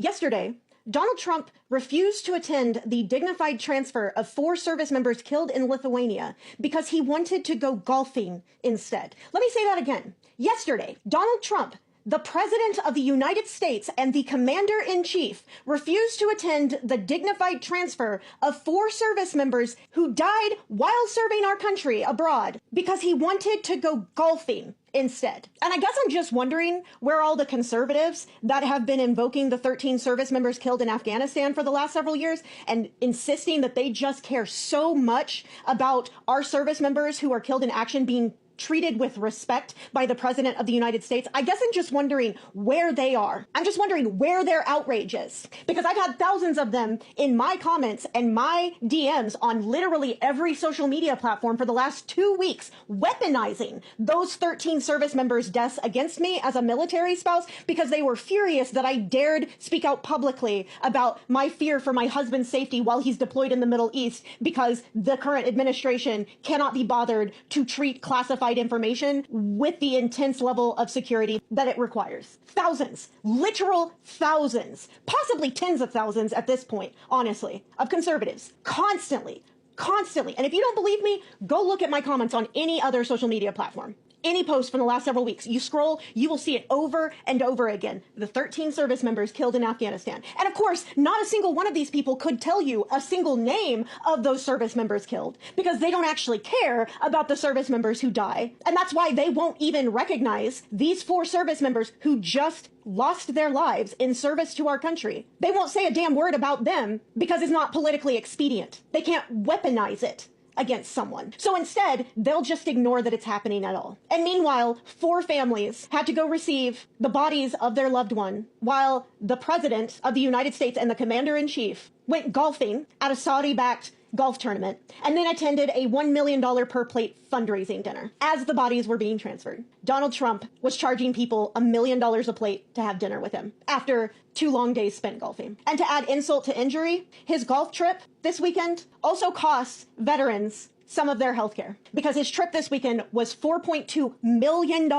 Yesterday, Donald Trump refused to attend the dignified transfer of 4 service members killed in Lithuania because he wanted to go golfing instead. Let me say that again. Yesterday, Donald Trump, the President of the United States and the Commander-in-Chief, refused to attend the dignified transfer of 4 service members who died while serving our country abroad because he wanted to go golfing instead. And I guess I'm just wondering where all the conservatives that have been invoking the 13 service members killed in Afghanistan for the last several years and insisting that they just care so much about our service members who are killed in action being treated with respect by the President of the United States. I guess I'm just wondering where they are. I'm just wondering where their outrage is, because I've had thousands of them in my comments and my DMs on literally every social media platform for the last 2 weeks, weaponizing those 13 service members' deaths against me as a military spouse because they were furious that I dared speak out publicly about my fear for my husband's safety while he's deployed in the Middle East because the current administration cannot be bothered to treat classified information with the intense level of security that it requires. Thousands, literal thousands, possibly tens of thousands at this point, honestly, of conservatives constantly. And if you don't believe me, go look at my comments on any other social media platform. Any post from the last several weeks, you scroll, you will see it over and over again. The 13 service members killed in Afghanistan. And of course, not a single one of these people could tell you a single name of those service members killed because they don't actually care about the service members who die. And that's why they won't even recognize these 4 service members who just lost their lives in service to our country. They won't say a damn word about them because it's not politically expedient. They can't weaponize it against someone. So instead, they'll just ignore that it's happening at all. And meanwhile, 4 families had to go receive the bodies of their loved one while the President of the United States and the Commander-in-Chief went golfing at a Saudi-backed golf tournament and then attended a $1 million per plate fundraising dinner as the bodies were being transferred. Donald Trump was charging people $1 million a plate to have dinner with him after 2 long days spent golfing. And to add insult to injury, his golf trip this weekend also costs veterans some of their health care because his trip this weekend was $4.2 million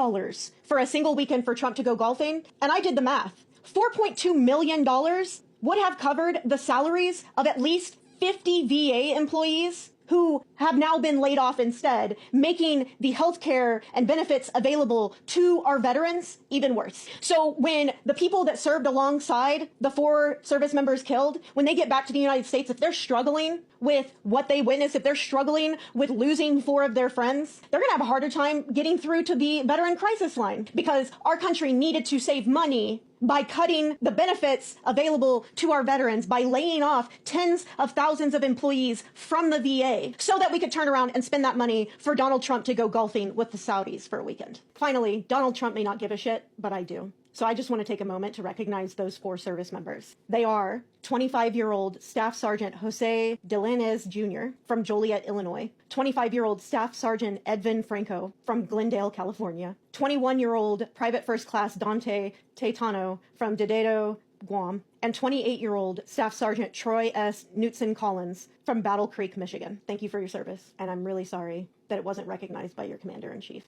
for a single weekend for Trump to go golfing. And I did the math. $4.2 million would have covered the salaries of at least 50 VA employees who have now been laid off instead, making the healthcare and benefits available to our veterans even worse. So when the people that served alongside the 4 service members killed, when they get back to the United States, if they're struggling with what they witnessed, if they're struggling with losing 4 of their friends, they're going to have a harder time getting through to the veteran crisis line because our country needed to save money by cutting the benefits available to our veterans, by laying off tens of thousands of employees from the VA so that we could turn around and spend that money for Donald Trump to go golfing with the Saudis for a weekend. Finally, Donald Trump may not give a shit, but I do. So I just want to take a moment to recognize those 4 service members. They are 25-year-old Staff Sergeant Jose Delanez Jr. from Joliet, Illinois, 25-year-old Staff Sergeant Edvin Franco from Glendale, California, 21-year-old Private First Class Dante Taitano from Dededo, Guam, and 28-year-old Staff Sergeant Troy S. Knutson Collins from Battle Creek, Michigan. Thank you for your service, and I'm really sorry that it wasn't recognized by your Commander-in-Chief.